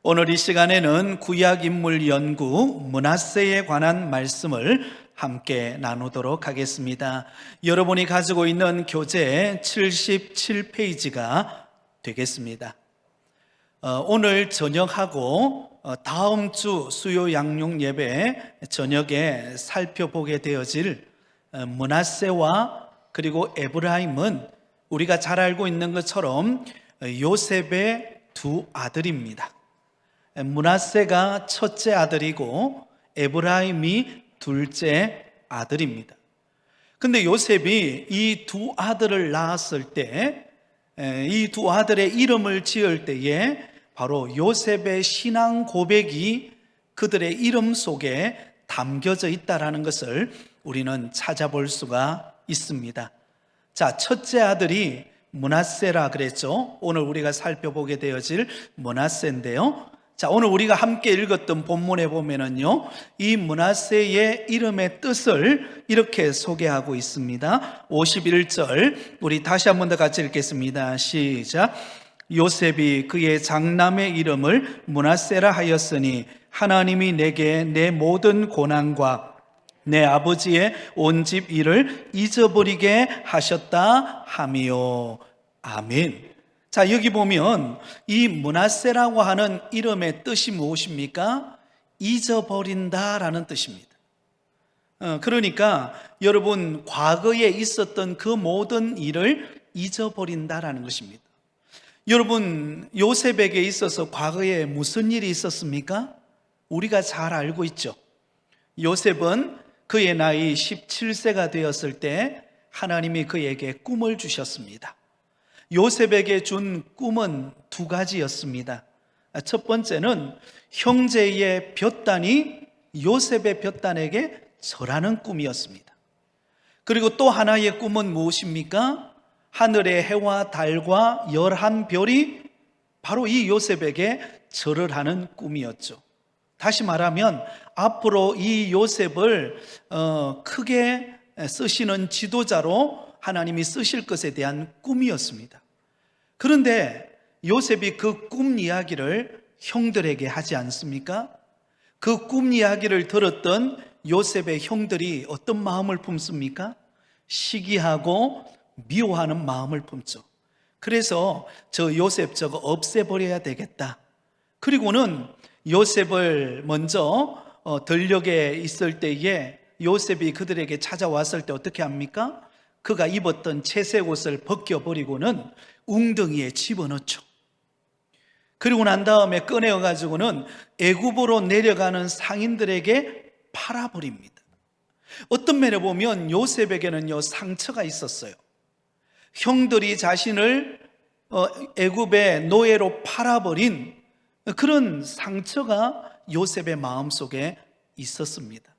오늘 이 시간에는 구약인물 연구 므낫세에 관한 말씀을 함께 나누도록 하겠습니다. 여러분이 가지고 있는 교재 77페이지가 되겠습니다. 오늘 저녁하고 다음 주 수요 양육 예배 저녁에 살펴보게 되어질 므낫세와 그리고 에브라임은 우리가 잘 알고 있는 것처럼 요셉의 두 아들입니다. 므낫세가 첫째 아들이고 에브라임이 둘째 아들입니다. 근데 요셉이 이 두 아들을 낳았을 때, 이 두 아들의 이름을 지을 때에 바로 요셉의 신앙 고백이 그들의 이름 속에 담겨져 있다는 것을 우리는 찾아볼 수가 있습니다. 자, 첫째 아들이 므낫세라 그랬죠. 오늘 우리가 살펴보게 되어질 므낫세인데요. 자, 오늘 우리가 함께 읽었던 본문에 보면은요, 이 므낫세의 이름의 뜻을 이렇게 소개하고 있습니다. 51절, 우리 다시 한 번 더 같이 읽겠습니다. 시작. 요셉이 그의 장남의 이름을 므낫세라 하였으니 하나님이 내게 내 모든 고난과 내 아버지의 온 집 일을 잊어버리게 하셨다 하미요. 아멘. 자, 여기 보면 이 므낫세라고 하는 이름의 뜻이 무엇입니까? 잊어버린다라는 뜻입니다. 그러니까 여러분, 과거에 있었던 그 모든 일을 잊어버린다라는 것입니다. 여러분, 요셉에게 있어서 과거에 무슨 일이 있었습니까? 우리가 잘 알고 있죠. 요셉은 그의 나이 17세가 되었을 때 하나님이 그에게 꿈을 주셨습니다. 요셉에게 준 꿈은 두 가지였습니다. 첫 번째는 형제의 볏단이 요셉의 볏단에게 절하는 꿈이었습니다. 그리고 또 하나의 꿈은 무엇입니까? 하늘의 해와 달과 11별이 바로 이 요셉에게 절을 하는 꿈이었죠. 다시 말하면 앞으로 이 요셉을 크게 쓰시는 지도자로 하나님이 쓰실 것에 대한 꿈이었습니다. 그런데 요셉이 그 꿈 이야기를 형들에게 하지 않습니까? 그 꿈 이야기를 들었던 요셉의 형들이 어떤 마음을 품습니까? 시기하고 미워하는 마음을 품죠. 그래서 저 요셉 저거 없애버려야 되겠다. 그리고는 요셉을 먼저 들녘에 있을 때에 요셉이 그들에게 찾아왔을 때 어떻게 합니까? 그가 입었던 채색 옷을 벗겨버리고는 웅덩이에 집어넣죠. 그리고 난 다음에 꺼내어가지고는 애굽으로 내려가는 상인들에게 팔아버립니다. 어떤 면에 보면 요셉에게는요, 상처가 있었어요. 형들이 자신을 애굽의 노예로 팔아버린 그런 상처가 요셉의 마음속에 있었습니다.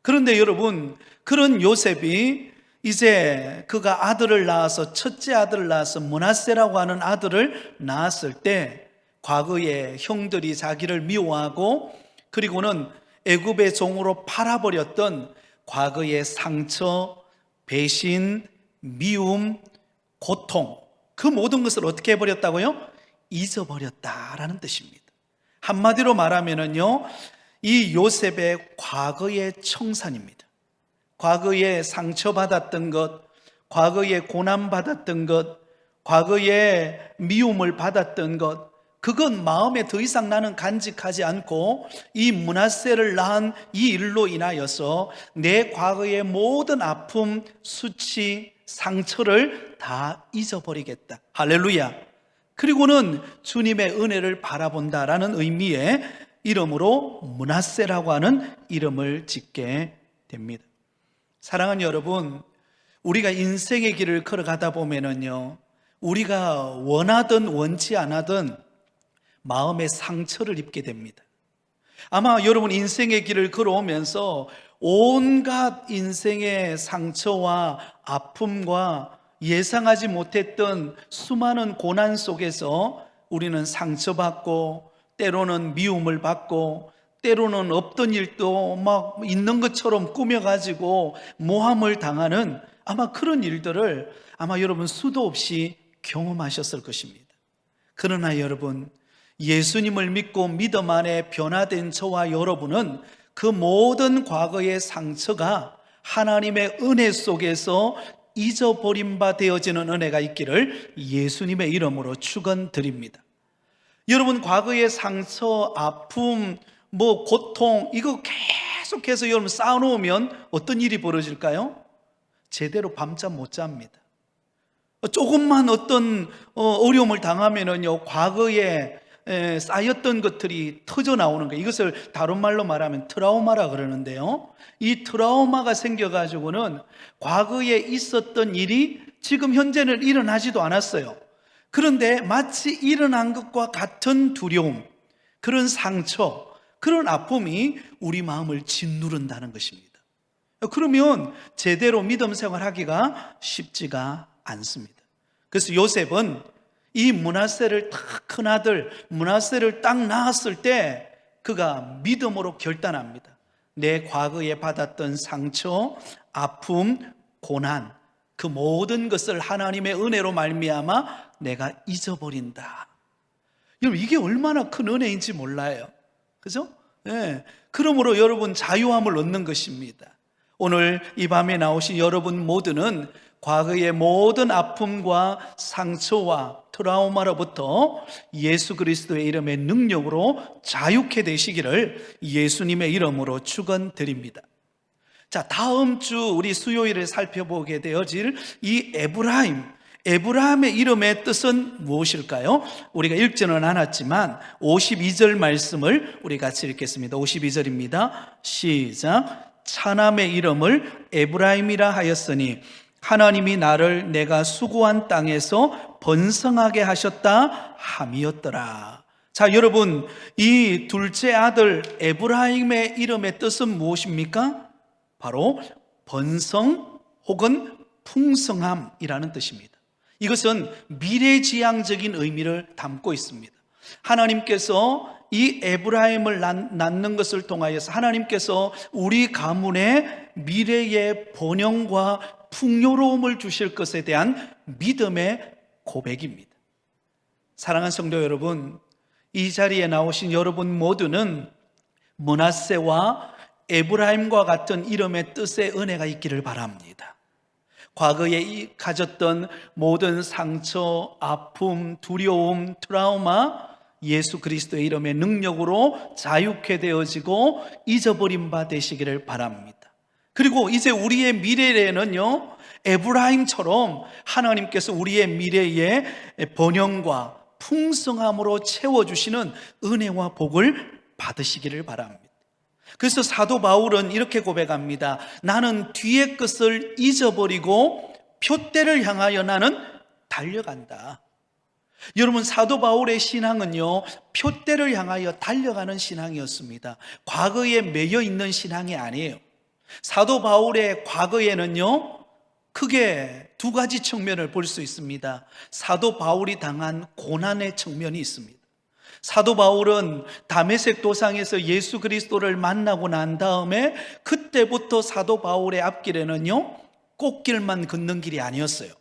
그런데 여러분, 그런 요셉이 이제 그가 아들을 낳아서 첫째 아들을 낳아서 므낫세라고 하는 아들을 낳았을 때 과거에 형들이 자기를 미워하고 그리고는 애굽의 종으로 팔아버렸던 과거의 상처, 배신, 미움, 고통, 그 모든 것을 어떻게 해버렸다고요? 잊어버렸다라는 뜻입니다. 한마디로 말하면은요, 이 요셉의 과거의 청산입니다. 과거에 상처받았던 것, 과거에 고난받았던 것, 과거에 미움을 받았던 것, 그건 마음에 더 이상 나는 간직하지 않고 이 므낫세를 낳은 이 일로 인하여서 내 과거의 모든 아픔, 수치, 상처를 다 잊어버리겠다. 할렐루야. 그리고는 주님의 은혜를 바라본다라는 의미의 이름으로 므낫세라고 하는 이름을 짓게 됩니다. 사랑하는 여러분, 우리가 인생의 길을 걸어가다 보면은요, 우리가 원하든 원치 않아든 마음의 상처를 입게 됩니다. 아마 여러분 인생의 길을 걸어오면서 온갖 인생의 상처와 아픔과 예상하지 못했던 수많은 고난 속에서 우리는 상처받고 때로는 미움을 받고 때로는 없던 일도 막 있는 것처럼 꾸며가지고 모함을 당하는 아마 그런 일들을 아마 여러분 수도 없이 경험하셨을 것입니다. 그러나 여러분, 예수님을 믿고 믿음 안에 변화된 저와 여러분은 그 모든 과거의 상처가 하나님의 은혜 속에서 잊어버린 바 되어지는 은혜가 있기를 예수님의 이름으로 축원드립니다. 여러분, 과거의 상처, 아픔, 고통, 이거 계속해서 여러분 쌓아놓으면 어떤 일이 벌어질까요? 제대로 밤잠 못 잡니다. 조금만 어떤 어려움을 당하면은요, 과거에 쌓였던 것들이 터져 나오는 거예요. 이것을 다른 말로 말하면 트라우마라 그러는데요, 이 트라우마가 생겨가지고는 과거에 있었던 일이 지금 현재는 일어나지도 않았어요. 그런데 마치 일어난 것과 같은 두려움, 그런 상처, 그런 아픔이 우리 마음을 짓누른다는 것입니다. 그러면 제대로 믿음 생활하기가 쉽지가 않습니다. 그래서 요셉은 이 므낫세를 큰 아들 므낫세를 딱 낳았을 때 그가 믿음으로 결단합니다. 내 과거에 받았던 상처, 아픔, 고난, 그 모든 것을 하나님의 은혜로 말미암아 내가 잊어버린다. 여러분, 이게 얼마나 큰 은혜인지 몰라요. 그죠? 네. 그러므로 여러분 자유함을 얻는 것입니다. 오늘 이 밤에 나오신 여러분 모두는 과거의 모든 아픔과 상처와 트라우마로부터 예수 그리스도의 이름의 능력으로 자유케 되시기를 예수님의 이름으로 축원드립니다. 자, 다음 주 우리 수요일에 살펴보게 되어질 이 에브라임의 이름의 뜻은 무엇일까요? 우리가 읽지는 않았지만 52절 말씀을 우리 같이 읽겠습니다. 52절입니다. 시작. 차남의 이름을 에브라임이라 하였으니 하나님이 나를 내가 수고한 땅에서 번성하게 하셨다 함이었더라. 자, 여러분, 이 둘째 아들 에브라임의 이름의 뜻은 무엇입니까? 바로 번성 혹은 풍성함이라는 뜻입니다. 이것은 미래지향적인 의미를 담고 있습니다. 하나님께서 이 에브라임을 낳는 것을 통하여서 하나님께서 우리 가문에 미래의 번영과 풍요로움을 주실 것에 대한 믿음의 고백입니다. 사랑하는 성도 여러분, 이 자리에 나오신 여러분 모두는 므낫세와 에브라임과 같은 이름의 뜻의 은혜가 있기를 바랍니다. 과거에 가졌던 모든 상처, 아픔, 두려움, 트라우마, 예수 그리스도의 이름의 능력으로 자유케 되어지고 잊어버린 바 되시기를 바랍니다. 그리고 이제 우리의 미래에는요, 에브라임처럼 하나님께서 우리의 미래의 번영과 풍성함으로 채워주시는 은혜와 복을 받으시기를 바랍니다. 그래서 사도 바울은 이렇게 고백합니다. 나는 뒤의 것을 잊어버리고 표대를 향하여 나는 달려간다. 여러분, 사도 바울의 신앙은요, 표대를 향하여 달려가는 신앙이었습니다. 과거에 매여 있는 신앙이 아니에요. 사도 바울의 과거에는요, 크게 두 가지 측면을 볼 수 있습니다. 사도 바울이 당한 고난의 측면이 있습니다. 사도 바울은 다메섹 도상에서 예수 그리스도를 만나고 난 다음에 그때부터 사도 바울의 앞길에는요, 꽃길만 걷는 길이 아니었어요.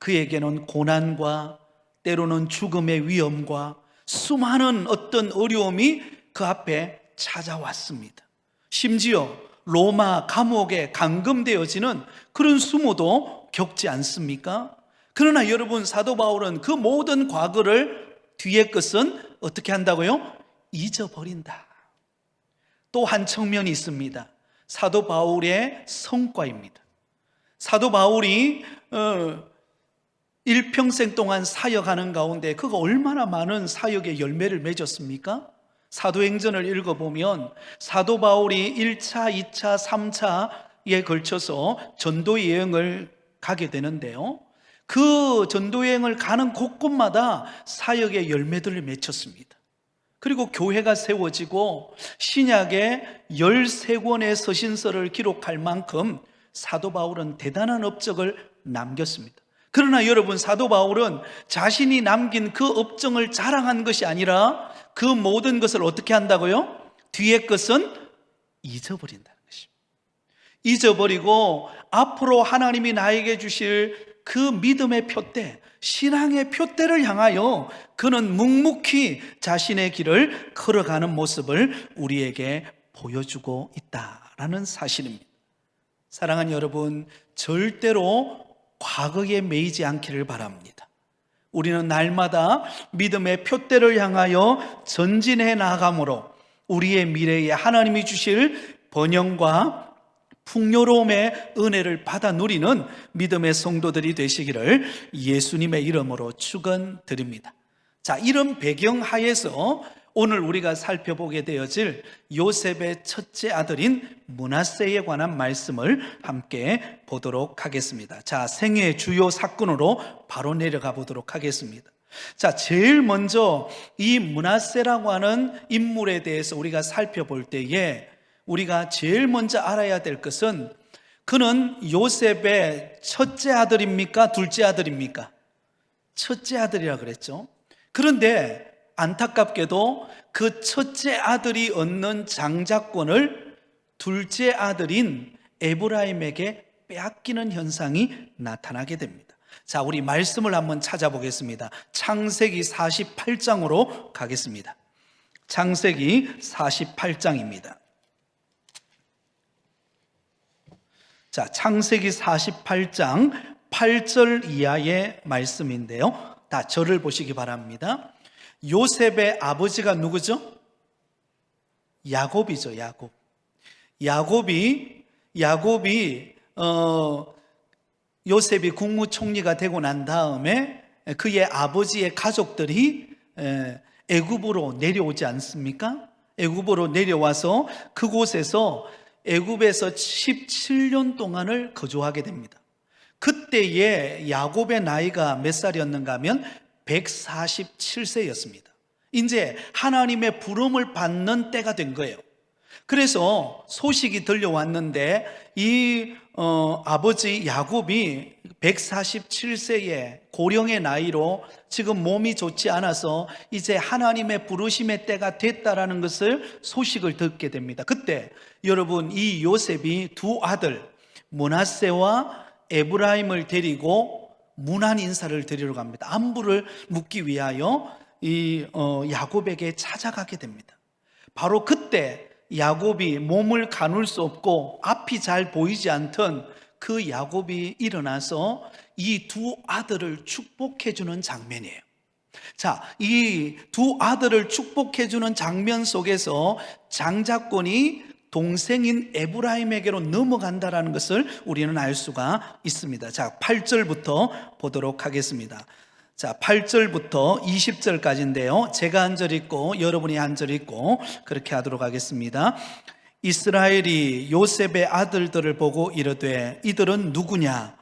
그에게는 고난과 때로는 죽음의 위험과 수많은 어떤 어려움이 그 앞에 찾아왔습니다. 심지어 로마 감옥에 감금되어지는 그런 수모도 겪지 않습니까? 그러나 여러분, 사도 바울은 그 모든 과거를, 뒤의 것은 어떻게 한다고요? 잊어버린다. 또 한 측면이 있습니다. 사도 바울의 성과입니다. 사도 바울이 일평생 동안 사역하는 가운데 그가 얼마나 많은 사역의 열매를 맺었습니까? 사도행전을 읽어보면 사도 바울이 1차, 2차, 3차에 걸쳐서 전도 여행을 가게 되는데요, 그 전도 여행을 가는 곳곳마다 사역의 열매들을 맺혔습니다. 그리고 교회가 세워지고 신약의 13권의 서신서를 기록할 만큼 사도 바울은 대단한 업적을 남겼습니다. 그러나 여러분, 사도 바울은 자신이 남긴 그 업적을 자랑한 것이 아니라 그 모든 것을 어떻게 한다고요? 뒤의 것은 잊어버린다는 것입니다. 잊어버리고 앞으로 하나님이 나에게 주실 그 믿음의 표대, 신앙의 표대를 향하여 그는 묵묵히 자신의 길을 걸어가는 모습을 우리에게 보여주고 있다라는 사실입니다. 사랑하는 여러분, 절대로 과거에 매이지 않기를 바랍니다. 우리는 날마다 믿음의 표대를 향하여 전진해 나감으로 우리의 미래에 하나님이 주실 번영과 풍요로움의 은혜를 받아 누리는 믿음의 성도들이 되시기를 예수님의 이름으로 축원드립니다. 자, 이런 배경 하에서 오늘 우리가 살펴보게 되어질 요셉의 첫째 아들인 므낫세에 관한 말씀을 함께 보도록 하겠습니다. 자, 생애의 주요 사건으로 바로 내려가 보도록 하겠습니다. 자, 제일 먼저 이 므낫세라고 하는 인물에 대해서 우리가 살펴볼 때에 우리가 제일 먼저 알아야 될 것은 그는 요셉의 첫째 아들입니까? 둘째 아들입니까? 첫째 아들이라 그랬죠. 그런데 안타깝게도 그 첫째 아들이 얻는 장자권을 둘째 아들인 에브라임에게 빼앗기는 현상이 나타나게 됩니다. 자, 우리 말씀을 한번 찾아보겠습니다. 창세기 48장으로 가겠습니다. 창세기 48장입니다. 자, 창세기 48장 8절 이하의 말씀인데요. 다 저를 보시기 바랍니다. 요셉의 아버지가 누구죠? 야곱이죠. 야곱이 요셉이 국무총리가 되고 난 다음에 그의 아버지의 가족들이 애굽으로 내려오지 않습니까? 애굽으로 내려와서 그곳에서 애굽에서 17년 동안을 거주하게 됩니다. 그때의 야곱의 나이가 몇 살이었는가 하면 147세였습니다. 이제 하나님의 부름을 받는 때가 된 거예요. 그래서 소식이 들려왔는데 이 아버지 야곱이 147세의 고령의 나이로 지금 몸이 좋지 않아서 이제 하나님의 부르심의 때가 됐다라는 것을 소식을 듣게 됩니다. 그때 여러분, 이 요셉이 두 아들 므낫세와 에브라임을 데리고 문안 인사를 드리러 갑니다. 안부를 묻기 위하여 이 야곱에게 찾아가게 됩니다. 바로 그때 야곱이 몸을 가눌 수 없고 앞이 잘 보이지 않던 그 야곱이 일어나서 이 두 아들을 축복해 주는 장면이에요. 자, 이 두 아들을 축복해 주는 장면 속에서 장자권이 동생인 에브라임에게로 넘어간다라는 것을 우리는 알 수가 있습니다. 자, 8절부터 보도록 하겠습니다. 자, 8절부터 20절까지인데요. 제가 한 절 읽고 여러분이 한 절 읽고 그렇게 하도록 하겠습니다. 이스라엘이 요셉의 아들들을 보고 이르되 이들은 누구냐?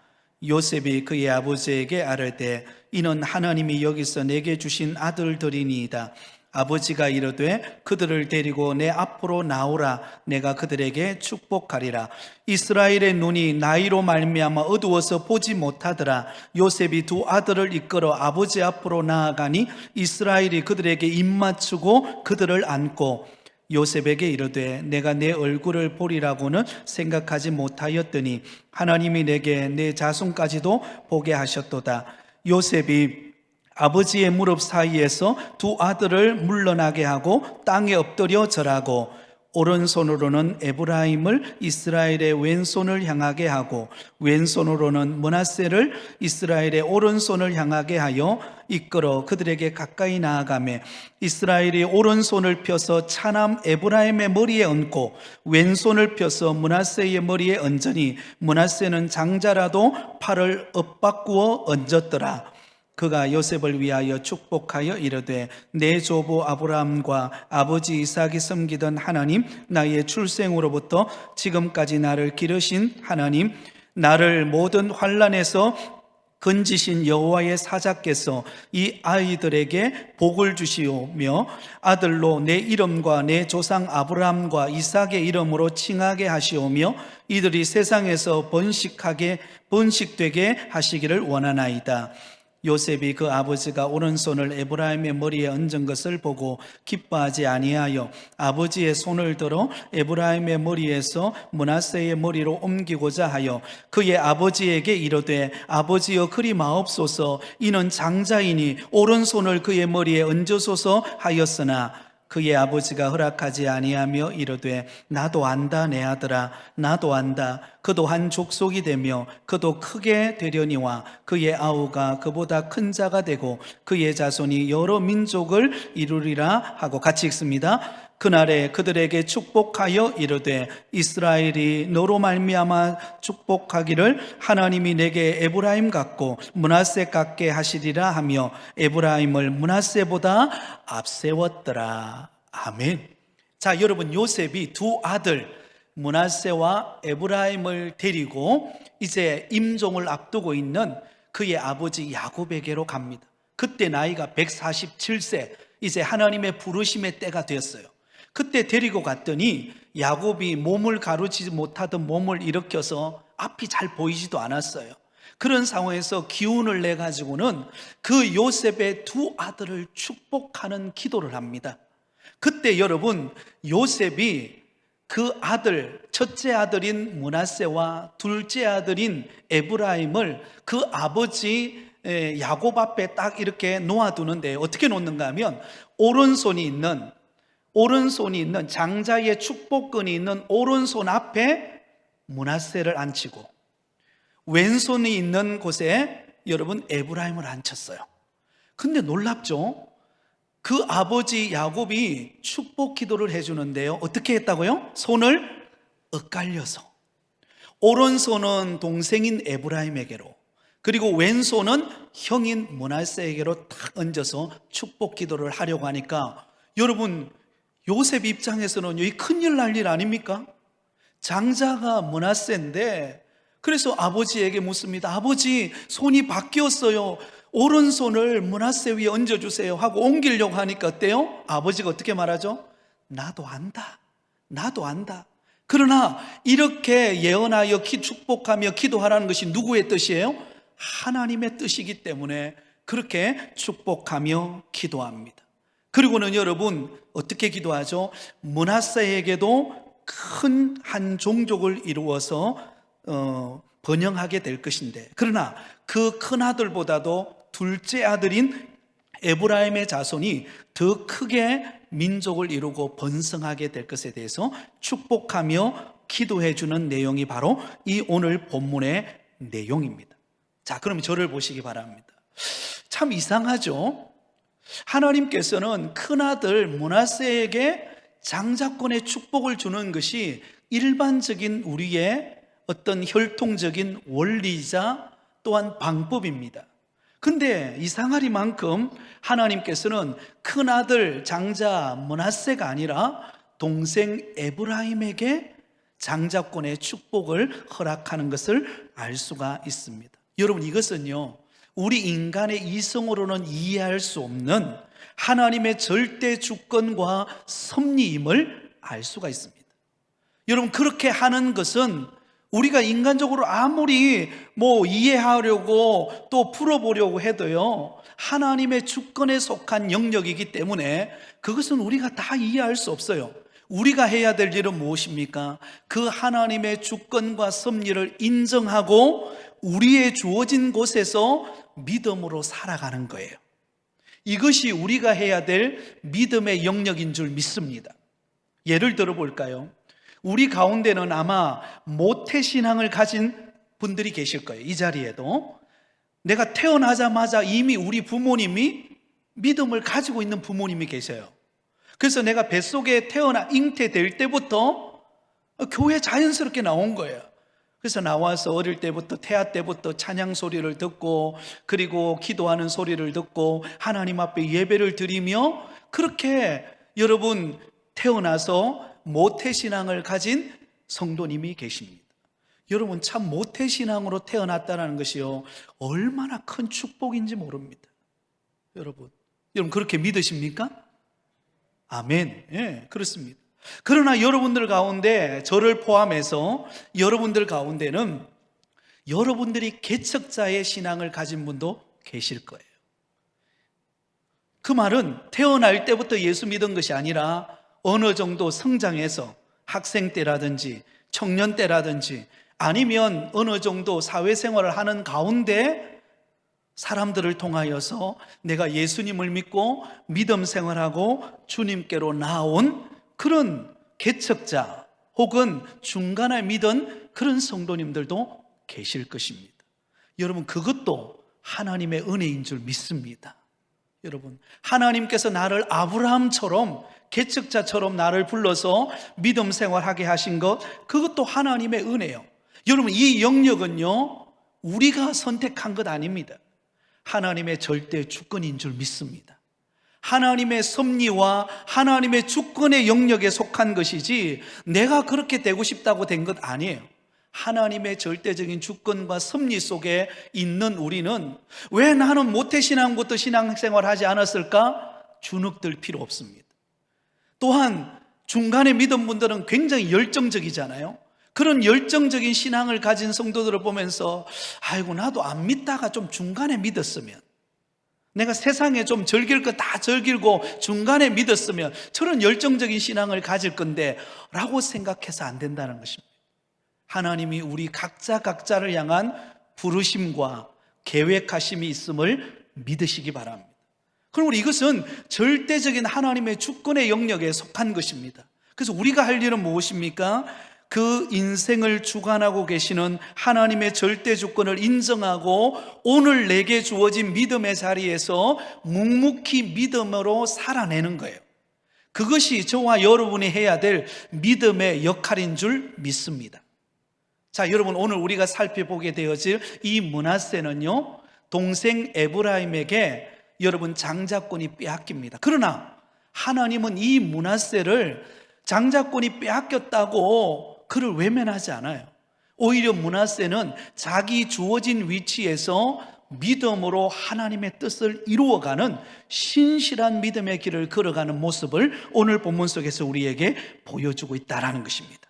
요셉이 그의 아버지에게 아뢰되 이는 하나님이 여기서 내게 주신 아들들이니이다. 아버지가 이르되 그들을 데리고 내 앞으로 나오라. 내가 그들에게 축복하리라. 이스라엘의 눈이 나이로 말미암아 어두워서 보지 못하더라. 요셉이 두 아들을 이끌어 아버지 앞으로 나아가니 이스라엘이 그들에게 입맞추고 그들을 안고 요셉에게 이르되 내가 내 얼굴을 보리라고는 생각하지 못하였더니 하나님이 내게 내 자손까지도 보게 하셨도다. 요셉이 아버지의 무릎 사이에서 두 아들을 물러나게 하고 땅에 엎드려 절하고 오른손으로는 에브라임을 이스라엘의 왼손을 향하게 하고 왼손으로는 므낫세를 이스라엘의 오른손을 향하게 하여 이끌어 그들에게 가까이 나아가매 이스라엘이 오른손을 펴서 차남 에브라임의 머리에 얹고 왼손을 펴서 므낫세의 머리에 얹으니 므낫세는 장자라도 팔을 엇바꾸어 얹었더라. 그가 요셉을 위하여 축복하여 이르되 내 조부 아브라함과 아버지 이삭이 섬기던 하나님, 나의 출생으로부터 지금까지 나를 기르신 하나님, 나를 모든 환난에서 건지신 여호와의 사자께서 이 아이들에게 복을 주시오며 아들로 내 이름과 내 조상 아브라함과 이삭의 이름으로 칭하게 하시오며 이들이 세상에서 번식되게 하시기를 원하나이다. 요셉이 그 아버지가 오른손을 에브라임의 머리에 얹은 것을 보고 기뻐하지 아니하여 아버지의 손을 들어 에브라임의 머리에서 므낫세의 머리로 옮기고자 하여 그의 아버지에게 이르되 아버지여 그리 마옵소서 이는 장자이니 오른손을 그의 머리에 얹으소서 하였으나 그의 아버지가 허락하지 아니하며 이르되 나도 안다 내 아들아 나도 안다 그도 한 족속이 되며 그도 크게 되려니와 그의 아우가 그보다 큰 자가 되고 그의 자손이 여러 민족을 이루리라 하고 같이 읽습니다. 그날에 그들에게 축복하여 이르되 이스라엘이 너로 말미암아 축복하기를 하나님이 내게 에브라임 같고 므낫세 같게 하시리라 하며 에브라임을 므낫세보다 앞세웠더라. 아멘. 자, 여러분, 요셉이 두 아들 므낫세와 에브라임을 데리고 이제 임종을 앞두고 있는 그의 아버지 야곱에게로 갑니다. 그때 나이가 147세, 이제 하나님의 부르심의 때가 되었어요. 그때 데리고 갔더니 야곱이 몸을 가누지 못하던 몸을 일으켜서 앞이 잘 보이지도 않았어요. 그런 상황에서 기운을 내 가지고는 그 요셉의 두 아들을 축복하는 기도를 합니다. 그때 여러분, 요셉이 그 아들, 첫째 아들인 므낫세와 둘째 아들인 에브라임을 그 아버지 야곱 앞에 딱 이렇게 놓아두는데 어떻게 놓는가 하면 오른손이 있는 장자의 축복권이 있는 오른손 앞에 므낫세를 앉히고 왼손이 있는 곳에 여러분 에브라임을 앉혔어요. 근데 놀랍죠? 그 아버지 야곱이 축복 기도를 해주는데요, 어떻게 했다고요? 손을 엇갈려서 오른손은 동생인 에브라임에게로, 그리고 왼손은 형인 므낫세에게로 탁 얹어서 축복 기도를 하려고 하니까 여러분, 요셉 입장에서는 이 큰일 날 일 아닙니까? 장자가 므낫세인데, 그래서 아버지에게 묻습니다. 아버지, 손이 바뀌었어요. 오른손을 므낫세 위에 얹어주세요 하고 옮기려고 하니까 어때요? 아버지가 어떻게 말하죠? 나도 안다, 나도 안다. 그러나 이렇게 예언하여 축복하며 기도하라는 것이 누구의 뜻이에요? 하나님의 뜻이기 때문에 그렇게 축복하며 기도합니다. 그리고는 여러분 어떻게 기도하죠? 므낫세에게도 큰 한 종족을 이루어서 번영하게 될 것인데, 그러나 그 큰 아들보다도 둘째 아들인 에브라임의 자손이 더 크게 민족을 이루고 번성하게 될 것에 대해서 축복하며 기도해 주는 내용이 바로 이 오늘 본문의 내용입니다. 자, 그럼 저를 보시기 바랍니다. 참 이상하죠? 하나님께서는 큰아들 므낫세에게 장자권의 축복을 주는 것이 일반적인 우리의 어떤 혈통적인 원리이자 또한 방법입니다. 근데 이상하리만큼 하나님께서는 큰아들 장자 므낫세가 아니라 동생 에브라임에게 장자권의 축복을 허락하는 것을 알 수가 있습니다. 여러분, 이것은요, 우리 인간의 이성으로는 이해할 수 없는 하나님의 절대 주권과 섭리임을 알 수가 있습니다. 여러분, 그렇게 하는 것은 우리가 인간적으로 아무리 이해하려고 또 풀어보려고 해도요, 하나님의 주권에 속한 영역이기 때문에 그것은 우리가 다 이해할 수 없어요. 우리가 해야 될 일은 무엇입니까? 그 하나님의 주권과 섭리를 인정하고 우리의 주어진 곳에서 믿음으로 살아가는 거예요. 이것이 우리가 해야 될 믿음의 영역인 줄 믿습니다. 예를 들어 볼까요? 우리 가운데는 아마 모태신앙을 가진 분들이 계실 거예요. 이 자리에도 내가 태어나자마자 이미 우리 부모님이 믿음을 가지고 있는 부모님이 계세요. 그래서 내가 뱃속에 잉태될 때부터 교회 자연스럽게 나온 거예요. 그래서 나와서 어릴 때부터 태아 때부터 찬양 소리를 듣고, 그리고 기도하는 소리를 듣고 하나님 앞에 예배를 드리며, 그렇게 여러분 태어나서 모태신앙을 가진 성도님이 계십니다. 여러분, 참 모태신앙으로 태어났다는 것이요, 얼마나 큰 축복인지 모릅니다. 여러분 그렇게 믿으십니까? 아멘. 예, 그렇습니다. 그러나 여러분들 가운데, 저를 포함해서 여러분들 가운데는 여러분들이 개척자의 신앙을 가진 분도 계실 거예요. 그 말은 태어날 때부터 예수 믿은 것이 아니라 어느 정도 성장해서 학생 때라든지 청년 때라든지 아니면 어느 정도 사회생활을 하는 가운데 사람들을 통하여서 내가 예수님을 믿고 믿음 생활하고 주님께로 나온 그런 개척자 혹은 중간에 믿은 그런 성도님들도 계실 것입니다. 여러분, 그것도 하나님의 은혜인 줄 믿습니다. 여러분, 하나님께서 나를 아브라함처럼 개척자처럼 나를 불러서 믿음 생활하게 하신 것, 그것도 하나님의 은혜예요. 여러분, 이 영역은요 우리가 선택한 것 아닙니다. 하나님의 절대 주권인 줄 믿습니다. 하나님의 섭리와 하나님의 주권의 영역에 속한 것이지 내가 그렇게 되고 싶다고 된 것 아니에요. 하나님의 절대적인 주권과 섭리 속에 있는 우리는 왜 나는 모태신앙부터 신앙생활 하지 않았을까? 주눅들 필요 없습니다. 또한 중간에 믿은 분들은 굉장히 열정적이잖아요. 그런 열정적인 신앙을 가진 성도들을 보면서 아이고, 나도 안 믿다가 좀 중간에 믿었으면, 내가 세상에 좀 즐길 거 다 즐기고 중간에 믿었으면 저런 열정적인 신앙을 가질 건데 라고 생각해서 안 된다는 것입니다. 하나님이 우리 각자를 향한 부르심과 계획하심이 있음을 믿으시기 바랍니다. 그럼 이것은 절대적인 하나님의 주권의 영역에 속한 것입니다. 그래서 우리가 할 일은 무엇입니까? 그 인생을 주관하고 계시는 하나님의 절대 주권을 인정하고 오늘 내게 주어진 믿음의 자리에서 묵묵히 믿음으로 살아내는 거예요. 그것이 저와 여러분이 해야 될 믿음의 역할인 줄 믿습니다. 자, 여러분, 오늘 우리가 살펴보게 되어질 이 므낫세는요 동생 에브라임에게 여러분 장자권이 빼앗깁니다. 그러나 하나님은 이 므낫세를 장자권이 빼앗겼다고 그를 외면하지 않아요. 오히려 므낫세는 자기 주어진 위치에서 믿음으로 하나님의 뜻을 이루어가는 신실한 믿음의 길을 걸어가는 모습을 오늘 본문 속에서 우리에게 보여주고 있다는 것입니다.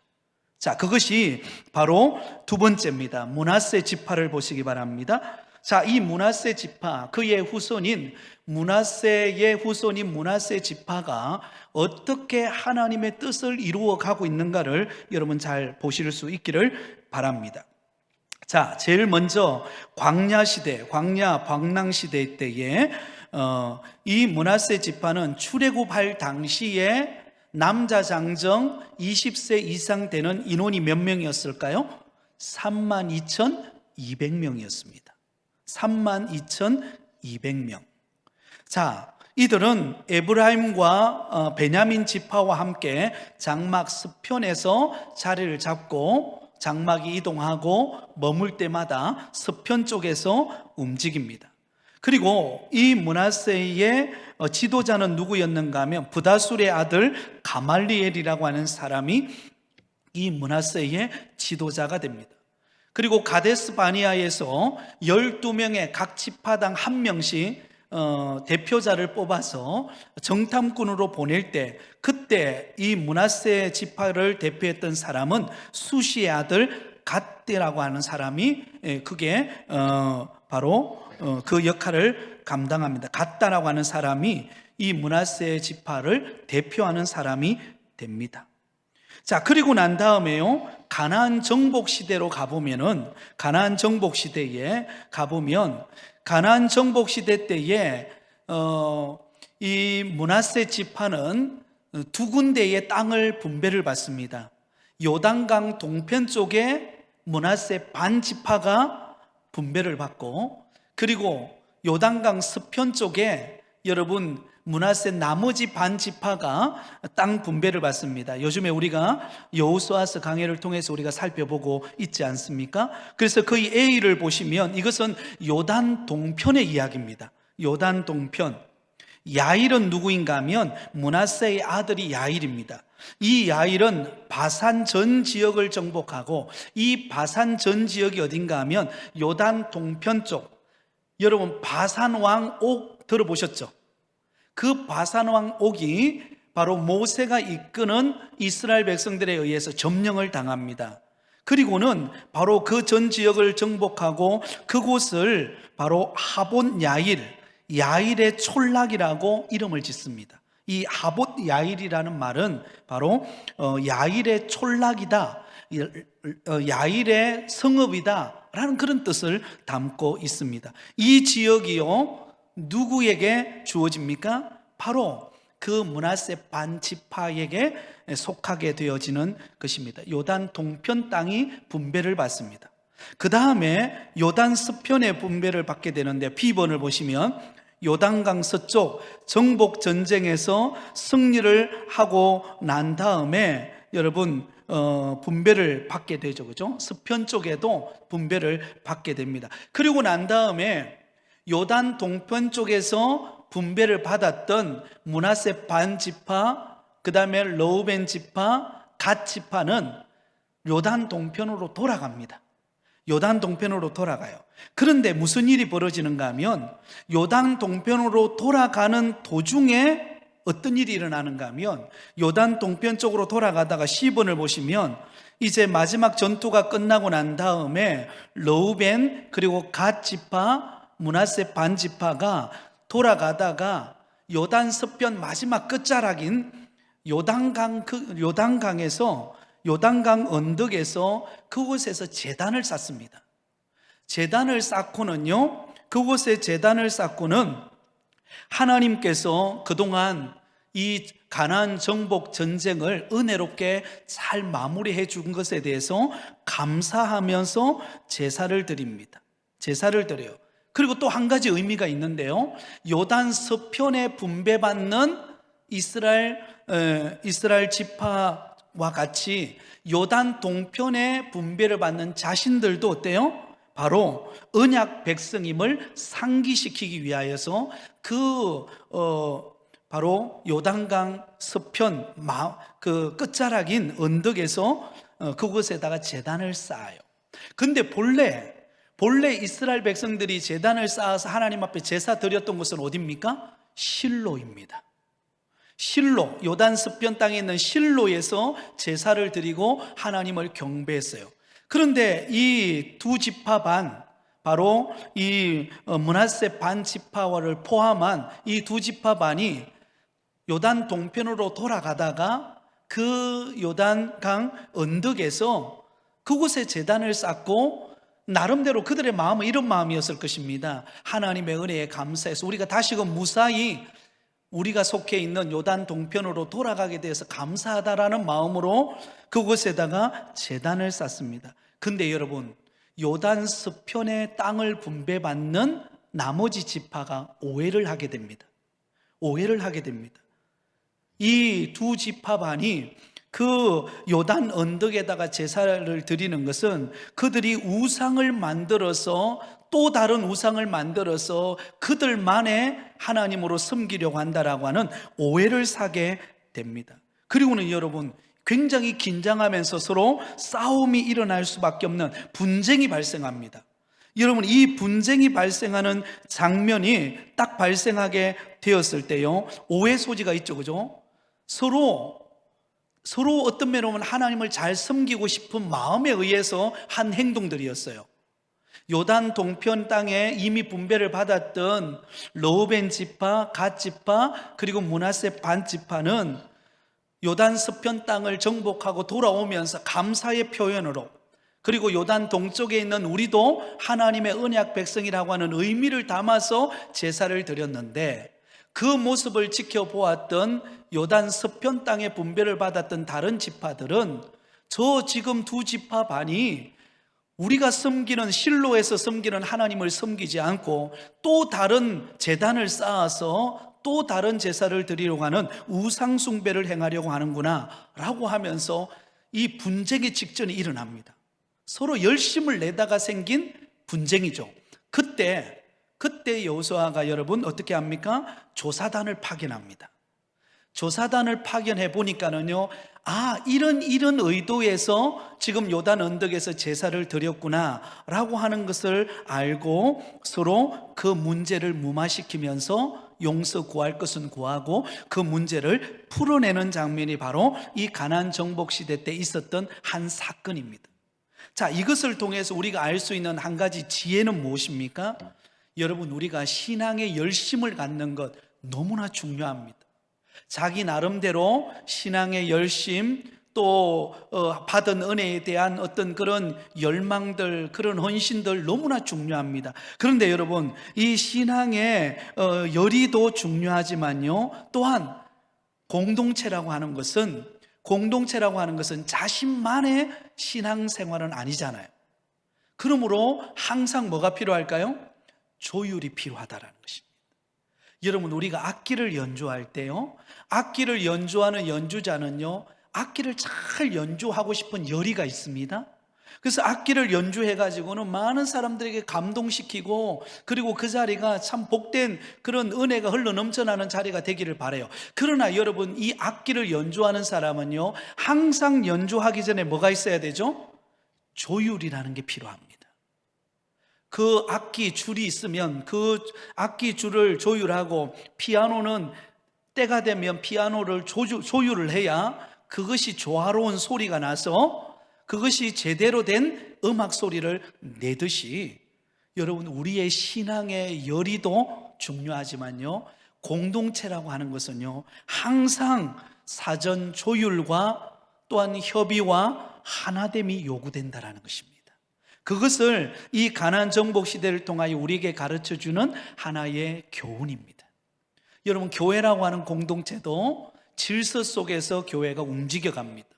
자, 그것이 바로 두 번째입니다. 므낫세 지파를 보시기 바랍니다. 자, 이 므낫세 지파, 그의 후손인 므낫세의 후손인 므낫세 지파가 어떻게 하나님의 뜻을 이루어 가고 있는가를 여러분 잘 보실 수 있기를 바랍니다. 자, 제일 먼저 광야 시대, 광랑 시대 때에 이 므낫세 지파는 출애굽할 당시에 남자 장정 20세 이상 되는 인원이 몇 명이었을까요? 32,200명이었습니다. 32,200명. 자, 이들은 에브라임과 베냐민 지파와 함께 장막 서편에서 자리를 잡고 장막이 이동하고 머물 때마다 서편 쪽에서 움직입니다. 그리고 이 므낫세의 지도자는 누구였는가 하면 브다술의 아들 가말리엘이라고 하는 사람이 이 므낫세의 지도자가 됩니다. 그리고 가데스 바니아에서 12명의 각 지파당 한 명씩 대표자를 뽑아서 정탐꾼으로 보낼 때, 그때 이 므낫세 지파를 대표했던 사람은 수시의 아들 갓데라고 하는 사람이 그게 바로 그 역할을 감당합니다. 갓다라고 하는 사람이 이 므낫세 지파를 대표하는 사람이 됩니다. 자, 그리고 난 다음에요, 가나안 정복 시대로 가보면은, 가나안 정복 시대에 가보면, 가나안 정복 시대 때에 이 므낫세 지파는 두 군데의 땅을 분배를 받습니다. 요단강 동편 쪽에 므낫세 반 지파가 분배를 받고, 그리고 요단강 서편 쪽에 여러분 므낫세 나머지 반 지파가 땅 분배를 받습니다. 요즘에 우리가 여호수아서 강해를 통해서 우리가 살펴보고 있지 않습니까? 그래서 그 A를 보시면 이것은 요단 동편의 이야기입니다. 요단 동편. 야일은 누구인가 하면 므낫세의 아들이 야일입니다. 이 야일은 바산 전 지역을 정복하고, 이 바산 전 지역이 어딘가 하면 요단 동편 쪽, 여러분 바산 왕 옥 들어보셨죠? 그 바산 왕 옥이 바로 모세가 이끄는 이스라엘 백성들에 의해서 점령을 당합니다. 그리고는 바로 그 전 지역을 정복하고 그곳을 바로 하봇 야일, 야일의 촌락이라고 이름을 짓습니다. 이 하봇 야일이라는 말은 바로 야일의 촌락이다, 야일의 성읍이다 라는 그런 뜻을 담고 있습니다. 이 지역이요, 누구에게 주어집니까? 바로 그 므낫세 반지파에게 속하게 되어지는 것입니다. 요단 동편 땅이 분배를 받습니다. 그 다음에 요단 서편의 분배를 받게 되는데, B번을 보시면 요단강 서쪽 정복 전쟁에서 승리를 하고 난 다음에 여러분 분배를 받게 되죠, 그죠? 서편 쪽에도 분배를 받게 됩니다. 그리고 난 다음에 요단 동편 쪽에서 분배를 받았던 므낫세 반지파, 그 다음에 르우벤 지파, 갓 지파는 요단 동편으로 돌아갑니다. 요단 동편으로 돌아가요. 그런데 무슨 일이 벌어지는가 하면, 요단 동편으로 돌아가는 도중에 어떤 일이 일어나는가 하면, 요단 동편 쪽으로 돌아가다가 C번을 보시면 이제 마지막 전투가 끝나고 난 다음에 르우벤 그리고 갓 지파, 므낫세 반지파가 돌아가다가 요단 서편 마지막 끝자락인 요단강에서, 요단강 언덕에서 그곳에서 제단을 쌓습니다. 제단을 쌓고는요, 그곳에 제단을 쌓고는 하나님께서 그동안 이 가나안 정복 전쟁을 은혜롭게 잘 마무리해 준 것에 대해서 감사하면서 제사를 드립니다. 제사를 드려요. 그리고 또 한 가지 의미가 있는데요, 요단 서편에 분배받는 이스라엘 지파와 같이 요단 동편에 분배를 받는 자신들도 어때요? 바로 언약 백성임을 상기시키기 위하여서 바로 요단강 서편 그 끝자락인 언덕에서 그곳에다가 제단을 쌓아요. 근데 본래 이스라엘 백성들이 제단을 쌓아서 하나님 앞에 제사 드렸던 곳은 어디입니까? 실로입니다. 실로, 요단 서편 땅에 있는 실로에서 제사를 드리고 하나님을 경배했어요. 그런데 이 두 지파 반, 바로 이 므낫세 반 지파를 포함한 이 두 지파 반이 요단 동편으로 돌아가다가 그 요단강 언덕에서 그곳에 제단을 쌓고, 나름대로 그들의 마음은 이런 마음이었을 것입니다. 하나님의 은혜에 감사해서 우리가 다시금 무사히 우리가 속해 있는 요단 동편으로 돌아가게 되어서 감사하다라는 마음으로 그곳에다가 제단을 쌓습니다. 근데 여러분, 요단 서편의 땅을 분배받는 나머지 지파가 오해를 하게 됩니다. 오해를 하게 됩니다. 이 두 지파 반이 그 요단 언덕에다가 제사를 드리는 것은 그들이 우상을 만들어서, 또 다른 우상을 만들어서 그들만의 하나님으로 섬기려고 한다라고 하는 오해를 사게 됩니다. 그리고는 여러분, 굉장히 긴장하면서 서로 싸움이 일어날 수밖에 없는 분쟁이 발생합니다. 여러분, 이 분쟁이 발생하는 장면이 딱 발생하게 되었을 때요, 오해 소지가 있죠, 그죠? 서로 어떤 면으로 보면 하나님을 잘 섬기고 싶은 마음에 의해서 한 행동들이었어요. 요단 동편 땅에 이미 분배를 받았던 르우벤 지파, 갓 지파, 그리고 므낫세 반 지파는 요단 서편 땅을 정복하고 돌아오면서 감사의 표현으로, 그리고 요단 동쪽에 있는 우리도 하나님의 언약 백성이라고 하는 의미를 담아서 제사를 드렸는데, 그 모습을 지켜보았던 요단 서편 땅에 분배를 받았던 다른 지파들은 저 지금 두 지파 반이 우리가 섬기는, 실로에서 섬기는 하나님을 섬기지 않고 또 다른 제단을 쌓아서 또 다른 제사를 드리려고 하는 우상 숭배를 행하려고 하는구나 라고 하면서 이 분쟁의 직전이 일어납니다. 서로 열심을 내다가 생긴 분쟁이죠. 그때 여호수아가 여러분 어떻게 합니까? 조사단을 파견합니다. 조사단을 파견해 보니까는요, 이런 의도에서 지금 요단 언덕에서 제사를 드렸구나 라고 하는 것을 알고 서로 그 문제를 무마시키면서 용서 구할 것은 구하고 그 문제를 풀어내는 장면이 바로 이 가나안 정복 시대 때 있었던 한 사건입니다. 자, 이것을 통해서 우리가 알 수 있는 한 가지 지혜는 무엇입니까? 여러분, 우리가 신앙의 열심을 갖는 것 너무나 중요합니다. 자기 나름대로 신앙의 열심, 또 받은 은혜에 대한 어떤 그런 열망들, 그런 헌신들 너무나 중요합니다. 그런데 여러분, 이 신앙의 열의도 중요하지만요, 또한 공동체라고 하는 것은 자신만의 신앙생활은 아니잖아요. 그러므로 항상 뭐가 필요할까요? 조율이 필요하다라는 것입니다. 여러분, 우리가 악기를 연주할 때요, 악기를 연주하는 연주자는요, 악기를 잘 연주하고 싶은 열의가 있습니다. 그래서 악기를 연주해 가지고는 많은 사람들에게 감동시키고, 그리고 그 자리가 참 복된 그런 은혜가 흘러 넘쳐나는 자리가 되기를 바라요. 그러나 여러분, 이 악기를 연주하는 사람은요, 항상 연주하기 전에 뭐가 있어야 되죠? 조율이라는 게 필요합니다. 그 악기 줄이 있으면 그 악기 줄을 조율하고, 피아노는 때가 되면 피아노를 조율을 해야 그것이 조화로운 소리가 나서 그것이 제대로 된 음악 소리를 내듯이, 여러분, 우리의 신앙의 열의도 중요하지만요, 공동체라고 하는 것은요, 항상 사전 조율과 또한 협의와 하나됨이 요구된다라는 것입니다. 그것을 이 가나안 정복 시대를 통하여 우리에게 가르쳐주는 하나의 교훈입니다. 여러분, 교회라고 하는 공동체도 질서 속에서 교회가 움직여갑니다.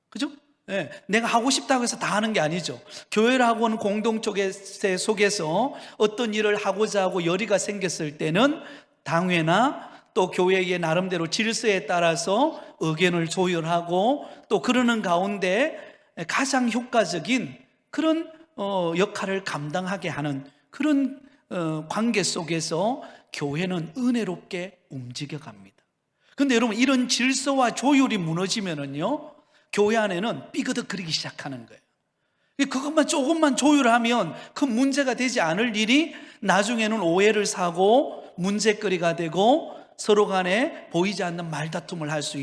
그죠? 네, 내가 하고 싶다고 해서 다 하는 게 아니죠. 교회라고 하는 공동체 속에서 어떤 일을 하고자 하고 열의가 생겼을 때는 당회나 또 교회의 나름대로 질서에 따라서 의견을 조율하고, 또 그러는 가운데 가장 효과적인 그런 역할을 감당하게 하는 그런 관계 속에서 교회는 은혜롭게 움직여갑니다. 그런데 여러분, 이런 질서와 조율이 무너지면은요, 교회 안에는 삐그덕거리기 시작하는 거예요. 그것만 조금만 조율하면 큰 문제가 되지 않을 일이 나중에는 오해를 사고 문제거리가 되고 서로 간에 보이지 않는 말다툼을 할 수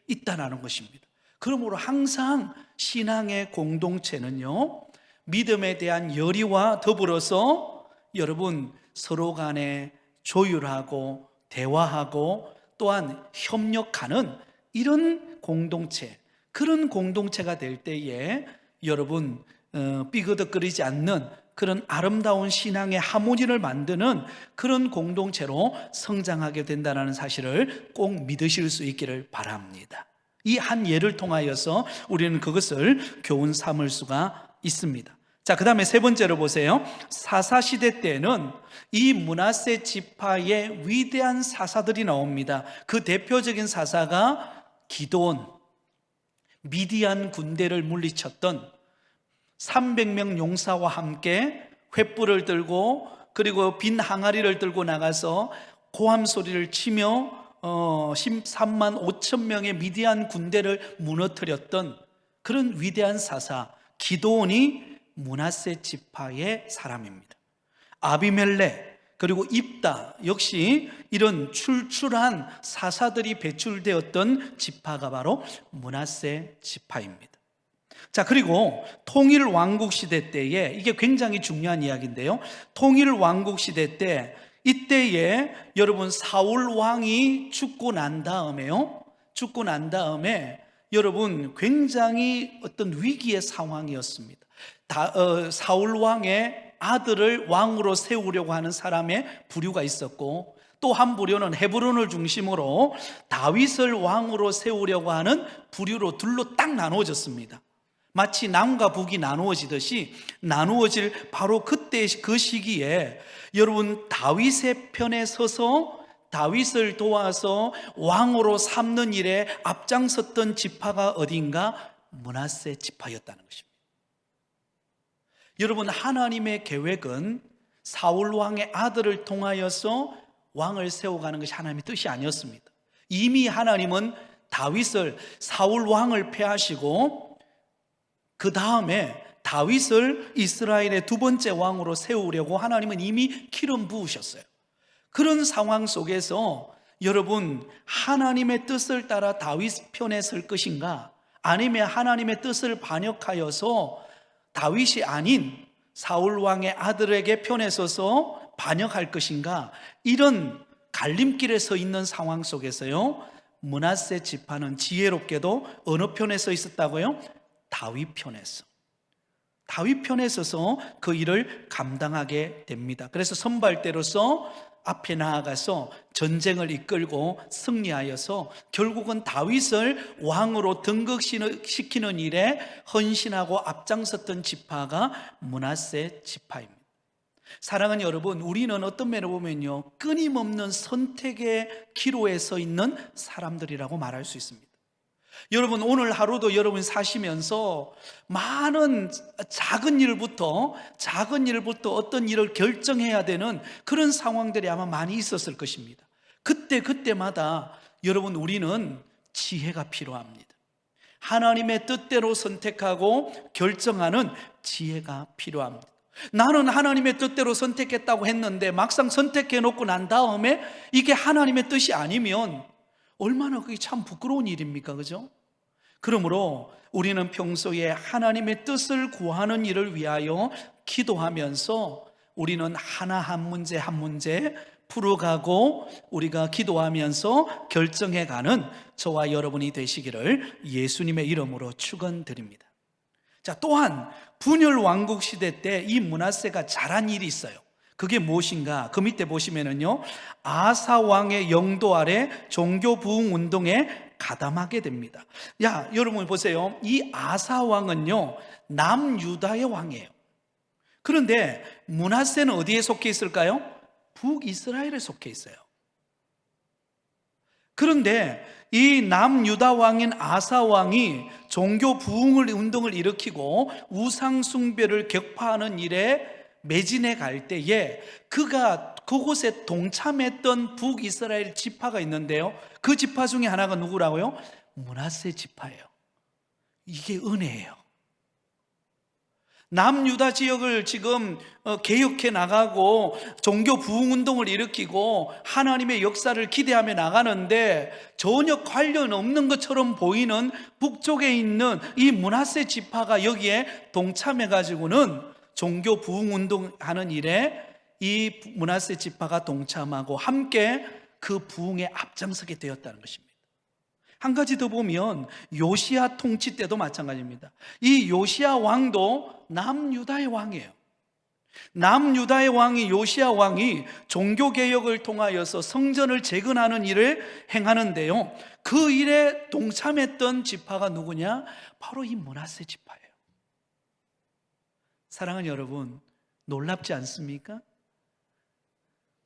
있다는 것입니다. 그러므로 항상 신앙의 공동체는요, 믿음에 대한 열의와 더불어서 여러분, 서로 간에 조율하고 대화하고 또한 협력하는 이런 공동체, 그런 공동체가 될 때에 여러분, 삐그덕거리지 않는 그런 아름다운 신앙의 하모니를 만드는 그런 공동체로 성장하게 된다는 사실을 꼭 믿으실 수 있기를 바랍니다. 이 한 예를 통하여서 우리는 그것을 교훈 삼을 수가 있습니다. 자, 그 다음에 세 번째로 보세요. 사사시대 때는 이 므낫세 지파의 위대한 사사들이 나옵니다. 그 대표적인 사사가 기드온, 미디안 군대를 물리쳤던 300명 용사와 함께 횃불을 들고, 그리고 빈 항아리를 들고 나가서 고함 소리를 치며 13만 5천 명의 미디안 군대를 무너뜨렸던 그런 위대한 사사 기드온이 므낫세 지파의 사람입니다. 아비멜렉, 그리고 입다 역시 이런 출출한 사사들이 배출되었던 지파가 바로 므낫세 지파입니다. 자, 그리고 통일 왕국 시대 때에, 이게 굉장히 중요한 이야기인데요, 통일 왕국 시대 때, 이때에 여러분 사울 왕이 죽고 난 다음에 여러분 굉장히 어떤 위기의 상황이었습니다. 사울 왕의 아들을 왕으로 세우려고 하는 사람의 부류가 있었고, 또 한 부류는 헤브론을 중심으로 다윗을 왕으로 세우려고 하는 부류로 둘로 딱 나누어졌습니다. 마치 남과 북이 나누어지듯이 나누어질 바로 그때 그 시기에 여러분 다윗의 편에 서서 다윗을 도와서 왕으로 삼는 일에 앞장섰던 지파가 어딘가? 므낫세 지파였다는 것입니다. 여러분, 하나님의 계획은 사울 왕의 아들을 통하여서 왕을 세워가는 것이 하나님의 뜻이 아니었습니다. 이미 하나님은 다윗을, 사울 왕을 패하시고 그 다음에 다윗을 이스라엘의 두 번째 왕으로 세우려고 하나님은 이미 기름 부으셨어요. 그런 상황 속에서 여러분, 하나님의 뜻을 따라 다윗 편에 설 것인가, 아니면 하나님의 뜻을 반역하여서 다윗이 아닌 사울 왕의 아들에게 편에 서서 반역할 것인가, 이런 갈림길에 서 있는 상황 속에서요, 므낫세 지파는 지혜롭게도 어느 편에 서 있었다고요? 다윗 편에서. 다윗 편에 서서 그 일을 감당하게 됩니다. 그래서 선발대로서 앞에 나아가서 전쟁을 이끌고 승리하여서 결국은 다윗을 왕으로 등극시키는 일에 헌신하고 앞장섰던 지파가 므낫세 지파입니다. 사랑하는 여러분, 우리는 어떤 면을 보면요, 끊임없는 선택의 기로에 서 있는 사람들이라고 말할 수 있습니다. 여러분, 오늘 하루도 여러분 사시면서 많은 작은 일부터 어떤 일을 결정해야 되는 그런 상황들이 아마 많이 있었을 것입니다. 그때마다 여러분, 우리는 지혜가 필요합니다. 하나님의 뜻대로 선택하고 결정하는 지혜가 필요합니다. 나는 하나님의 뜻대로 선택했다고 했는데 막상 선택해 놓고 난 다음에 이게 하나님의 뜻이 아니면 얼마나 그게 참 부끄러운 일입니까? 그죠? 그러므로 우리는 평소에 하나님의 뜻을 구하는 일을 위하여 기도하면서 우리는 하나 한 문제 한 문제 풀어가고 우리가 기도하면서 결정해가는 저와 여러분이 되시기를 예수님의 이름으로 축원드립니다. 자, 또한 분열 왕국 시대 때 이 므낫세가 잘한 일이 있어요. 그게 무엇인가? 그 밑에 보시면은요, 아사 왕의 영도 아래 종교 부흥 운동에 가담하게 됩니다. 여러분 보세요. 이 아사 왕은요, 남유다의 왕이에요. 그런데 므낫세는 어디에 속해 있을까요? 북이스라엘에 속해 있어요. 그런데 이 남유다 왕인 아사 왕이 종교 부흥을 운동을 일으키고 우상 숭배를 격파하는 일에 매진해 갈 때에 그가 그곳에 동참했던 북이스라엘 지파가 있는데요, 그 지파 중에 하나가 누구라고요? 므낫세 지파예요. 이게 은혜예요. 남유다 지역을 지금 개혁해 나가고 종교 부흥 운동을 일으키고 하나님의 역사를 기대하며 나가는데 전혀 관련 없는 것처럼 보이는 북쪽에 있는 이 므낫세 지파가 여기에 동참해 가지고는 종교 부흥 운동하는 일에 이 므낫세 지파가 동참하고 함께 그 부흥에 앞장서게 되었다는 것입니다. 한 가지 더 보면 요시야 통치 때도 마찬가지입니다. 이 요시야 왕도 남유다의 왕이에요. 남유다의 왕이 요시야 왕이 종교개혁을 통하여서 성전을 재건하는 일을 행하는데요, 그 일에 동참했던 지파가 누구냐? 바로 이 므낫세 지파예요. 사랑하는 여러분, 놀랍지 않습니까?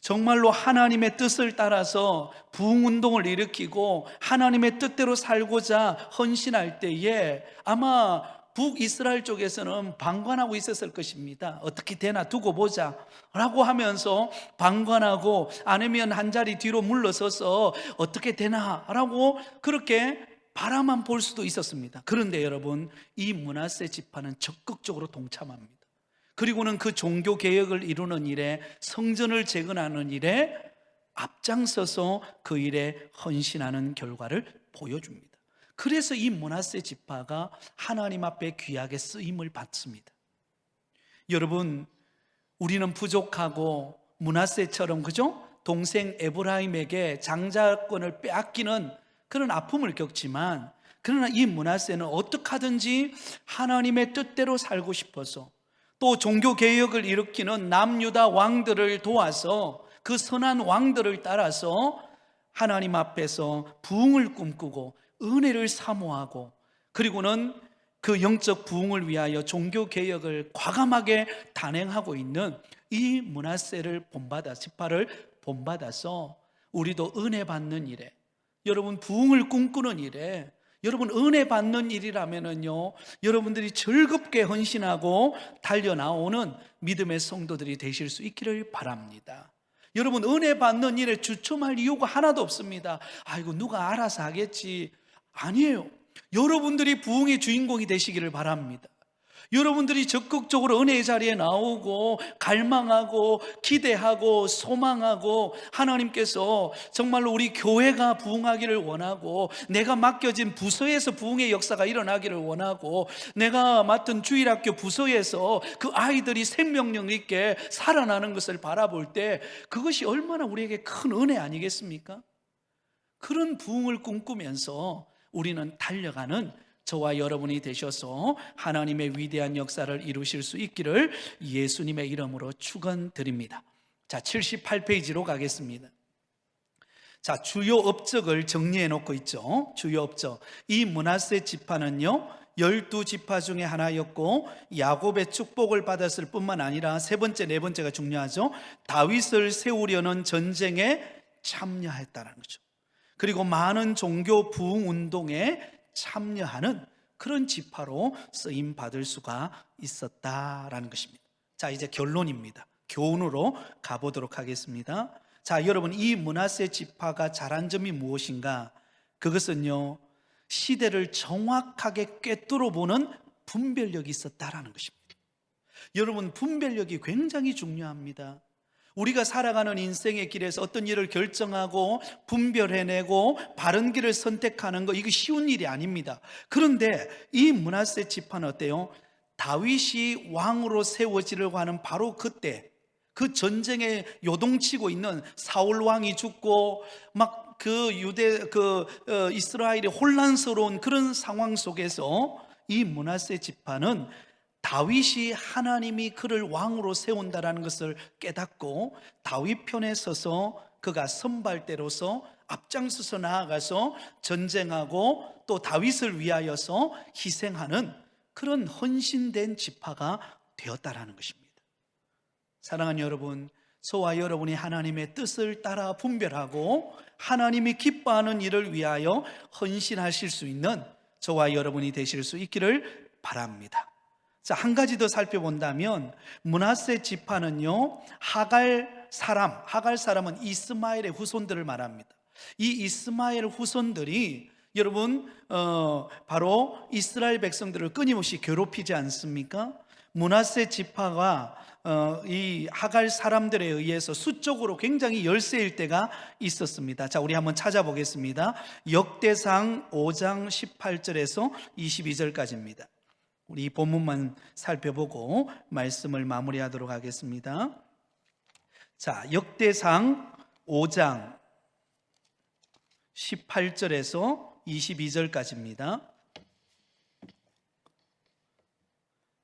정말로 하나님의 뜻을 따라서 부흥운동을 일으키고 하나님의 뜻대로 살고자 헌신할 때에 아마 북이스라엘 쪽에서는 방관하고 있었을 것입니다. 어떻게 되나 두고 보자 라고 하면서 방관하고, 아니면 한 자리 뒤로 물러서서 어떻게 되나 라고 그렇게 바라만 볼 수도 있었습니다. 그런데 여러분, 이 므낫세 지파는 적극적으로 동참합니다. 그리고는 그 종교 개혁을 이루는 일에, 성전을 재건하는 일에 앞장서서 그 일에 헌신하는 결과를 보여줍니다. 그래서 이 므낫세 지파가 하나님 앞에 귀하게 쓰임을 받습니다. 여러분, 우리는 부족하고 므낫세처럼, 그죠? 동생 에브라임에게 장자권을 빼앗기는 그런 아픔을 겪지만, 그러나 이 므낫세는 어떻게 하든지 하나님의 뜻대로 살고 싶어서, 또 종교개혁을 일으키는 남유다 왕들을 도와서 그 선한 왕들을 따라서 하나님 앞에서 부흥을 꿈꾸고 은혜를 사모하고, 그리고는 그 영적 부흥을 위하여 종교개혁을 과감하게 단행하고 있는 이 므낫세를 지파를 본받아서 우리도 은혜 받는 일에, 여러분 부흥을 꿈꾸는 일에, 여러분 은혜 받는 일이라면요, 여러분들이 즐겁게 헌신하고 달려나오는 믿음의 성도들이 되실 수 있기를 바랍니다. 여러분, 은혜 받는 일에 주춤할 이유가 하나도 없습니다. 아이고 누가 알아서 하겠지. 아니에요. 여러분들이 부흥의 주인공이 되시기를 바랍니다. 여러분들이 적극적으로 은혜의 자리에 나오고 갈망하고 기대하고 소망하고 하나님께서 정말로 우리 교회가 부흥하기를 원하고 내가 맡겨진 부서에서 부흥의 역사가 일어나기를 원하고 내가 맡은 주일학교 부서에서 그 아이들이 생명력 있게 살아나는 것을 바라볼 때 그것이 얼마나 우리에게 큰 은혜 아니겠습니까? 그런 부흥을 꿈꾸면서 우리는 달려가는 저와 여러분이 되셔서 하나님의 위대한 역사를 이루실 수 있기를 예수님의 이름으로 축원드립니다. 자, 78페이지로 가겠습니다. 자, 주요 업적을 정리해 놓고 있죠. 주요 업적. 이 므낫세 지파는요 12지파 중에 하나였고 야곱의 축복을 받았을 뿐만 아니라 세 번째, 네 번째가 중요하죠. 다윗을 세우려는 전쟁에 참여했다는 거죠. 그리고 많은 종교 부흥 운동에 참여하는 그런 지파로 쓰임 받을 수가 있었다라는 것입니다. 자, 이제 결론입니다. 교훈으로 가보도록 하겠습니다. 자, 여러분, 이 므낫세 지파가 잘한 점이 무엇인가? 그것은요 시대를 정확하게 꿰뚫어 보는 분별력이 있었다라는 것입니다. 여러분, 분별력이 굉장히 중요합니다. 우리가 살아가는 인생의 길에서 어떤 일을 결정하고 분별해내고 바른 길을 선택하는 거, 이거 쉬운 일이 아닙니다. 그런데 이 므낫세 지파는 어때요? 다윗이 왕으로 세워지려고 하는 바로 그때, 그 전쟁에 요동치고 있는 사울 왕이 죽고 막 이스라엘이 혼란스러운 그런 상황 속에서 이 므낫세 지파는 다윗이 하나님이 그를 왕으로 세운다라는 것을 깨닫고 다윗 편에 서서 그가 선발대로서 앞장서서 나아가서 전쟁하고 또 다윗을 위하여서 희생하는 그런 헌신된 지파가 되었다라는 것입니다. 사랑하는 여러분, 저와 여러분이 하나님의 뜻을 따라 분별하고 하나님이 기뻐하는 일을 위하여 헌신하실 수 있는 저와 여러분이 되실 수 있기를 바랍니다. 자, 한 가지 더 살펴본다면 므낫세 지파는요 하갈 사람은 이스마엘의 후손들을 말합니다. 이 이스마엘 후손들이 여러분 바로 이스라엘 백성들을 끊임없이 괴롭히지 않습니까? 므낫세 지파가 이 하갈 사람들에 의해서 수적으로 굉장히 열세일 때가 있었습니다. 자, 우리 한번 찾아보겠습니다. 역대상 5장 18절에서 22절까지입니다. 우리 이 본문만 살펴보고 말씀을 마무리하도록 하겠습니다. 자, 역대상 5장 18절에서 22절까지입니다.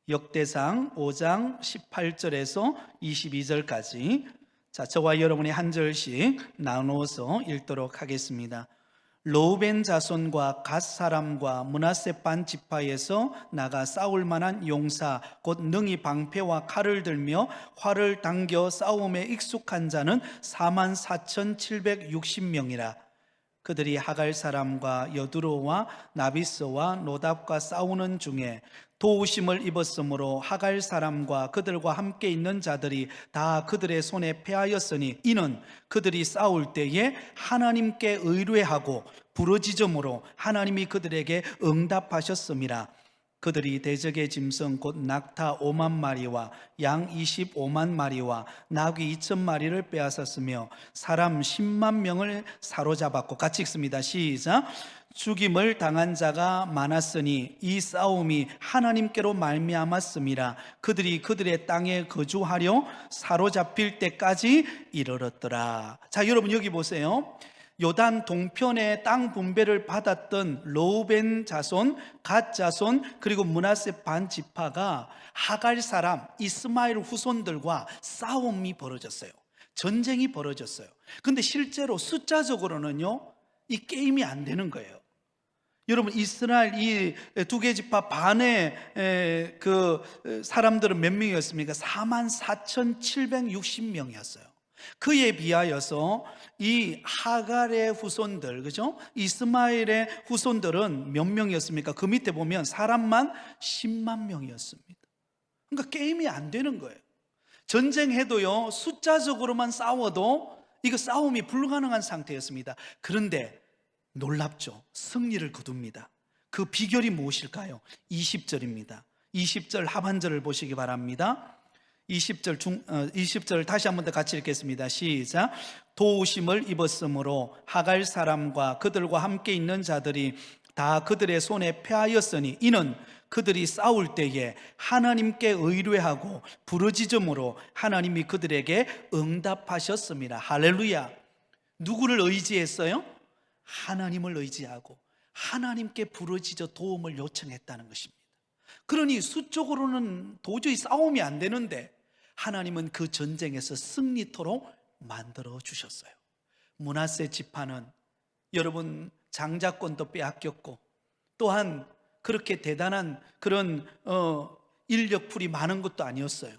역대상 5장 18절에서 22절까지. 자, 저와 여러분이 한 절씩 나누어서 읽도록 하겠습니다. 르우벤 자손과 갓 사람과 므낫세 반 지파에서 나가 싸울 만한 용사 곧 능히 방패와 칼을 들며 활을 당겨 싸움에 익숙한 자는 44,760명이라. 그들이 하갈 사람과 여두로와 나비스와 노답과 싸우는 중에 도우심을 입었으므로 하갈 사람과 그들과 함께 있는 자들이 다 그들의 손에 패하였으니 이는 그들이 싸울 때에 하나님께 의뢰하고 부르짖음으로 하나님이 그들에게 응답하셨음이라. 그들이 대적의 짐승 곧 낙타 5만 마리와 양 25만 마리와 나귀 2천 마리를 빼앗았으며 사람 10만 명을 사로잡았고, 같이 읽습니다. 시작. 죽임을 당한 자가 많았으니 이 싸움이 하나님께로 말미암았음이라. 그들이 그들의 땅에 거주하려 사로잡힐 때까지 이르렀더라. 자, 여러분 여기 보세요. 요단 동편의 땅 분배를 받았던 르우벤 자손, 갓 자손, 그리고 므낫세 반 지파가 하갈 사람 이스마엘 후손들과 싸움이 벌어졌어요. 전쟁이 벌어졌어요. 근데 실제로 숫자적으로는요 이 게임이 안 되는 거예요. 여러분, 이스라엘 이 두 개 지파 반의 그 사람들은 몇 명이었습니까? 44,760명이었어요. 그에 비하여서 이 하갈의 후손들, 그죠? 이스마엘의 후손들은 몇 명이었습니까? 그 밑에 보면 사람만 10만 명이었습니다. 그러니까 게임이 안 되는 거예요. 전쟁해도요 숫자적으로만 싸워도 이거 싸움이 불가능한 상태였습니다. 그런데 놀랍죠? 승리를 거둡니다. 그 비결이 무엇일까요? 20절입니다. 20절 하반절을 보시기 바랍니다. 20절 다시 한 번 더 같이 읽겠습니다. 시작. 도우심을 입었으므로 하갈 사람과 그들과 함께 있는 자들이 다 그들의 손에 패하였으니 이는 그들이 싸울 때에 하나님께 의뢰하고 부르짖음으로 하나님이 그들에게 응답하셨습니다. 할렐루야. 누구를 의지했어요? 하나님을 의지하고 하나님께 부르짖어 도움을 요청했다는 것입니다. 그러니 수적으로는 도저히 싸움이 안 되는데 하나님은 그 전쟁에서 승리토록 만들어 주셨어요. 므낫세 지파는 여러분 장자권도 빼앗겼고 또한 그렇게 대단한 그런 인력풀이 많은 것도 아니었어요.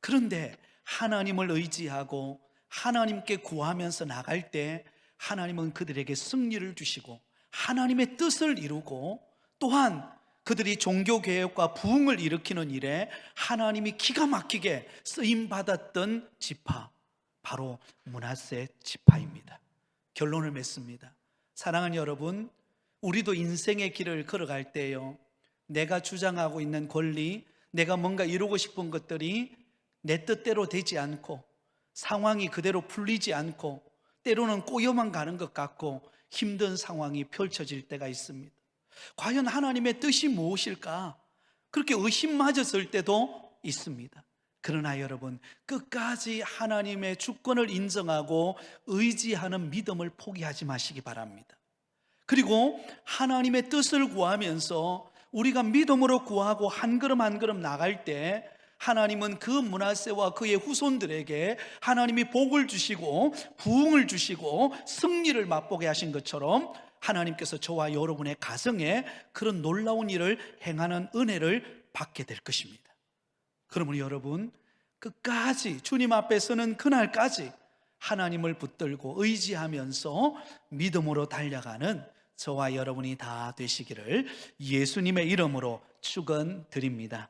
그런데 하나님을 의지하고 하나님께 구하면서 나갈 때 하나님은 그들에게 승리를 주시고 하나님의 뜻을 이루고 또한 그들이 종교개혁과 부흥을 일으키는 일에 하나님이 기가 막히게 쓰임받았던 지파, 바로 므낫세 지파입니다. 결론을 맺습니다. 사랑하는 여러분, 우리도 인생의 길을 걸어갈 때요, 내가 주장하고 있는 권리, 내가 뭔가 이루고 싶은 것들이 내 뜻대로 되지 않고 상황이 그대로 풀리지 않고 때로는 꼬여만 가는 것 같고 힘든 상황이 펼쳐질 때가 있습니다. 과연 하나님의 뜻이 무엇일까? 그렇게 의심맞았을 때도 있습니다. 그러나 여러분, 끝까지 하나님의 주권을 인정하고 의지하는 믿음을 포기하지 마시기 바랍니다. 그리고 하나님의 뜻을 구하면서 우리가 믿음으로 구하고 한 걸음 한 걸음 나갈 때 하나님은 그 므낫세와 그의 후손들에게 하나님이 복을 주시고 부흥을 주시고 승리를 맛보게 하신 것처럼 하나님께서 저와 여러분의 가정에 그런 놀라운 일을 행하는 은혜를 받게 될 것입니다. 그러므로 여러분, 끝까지 주님 앞에 서는 그날까지 하나님을 붙들고 의지하면서 믿음으로 달려가는 저와 여러분이 다 되시기를 예수님의 이름으로 축원드립니다.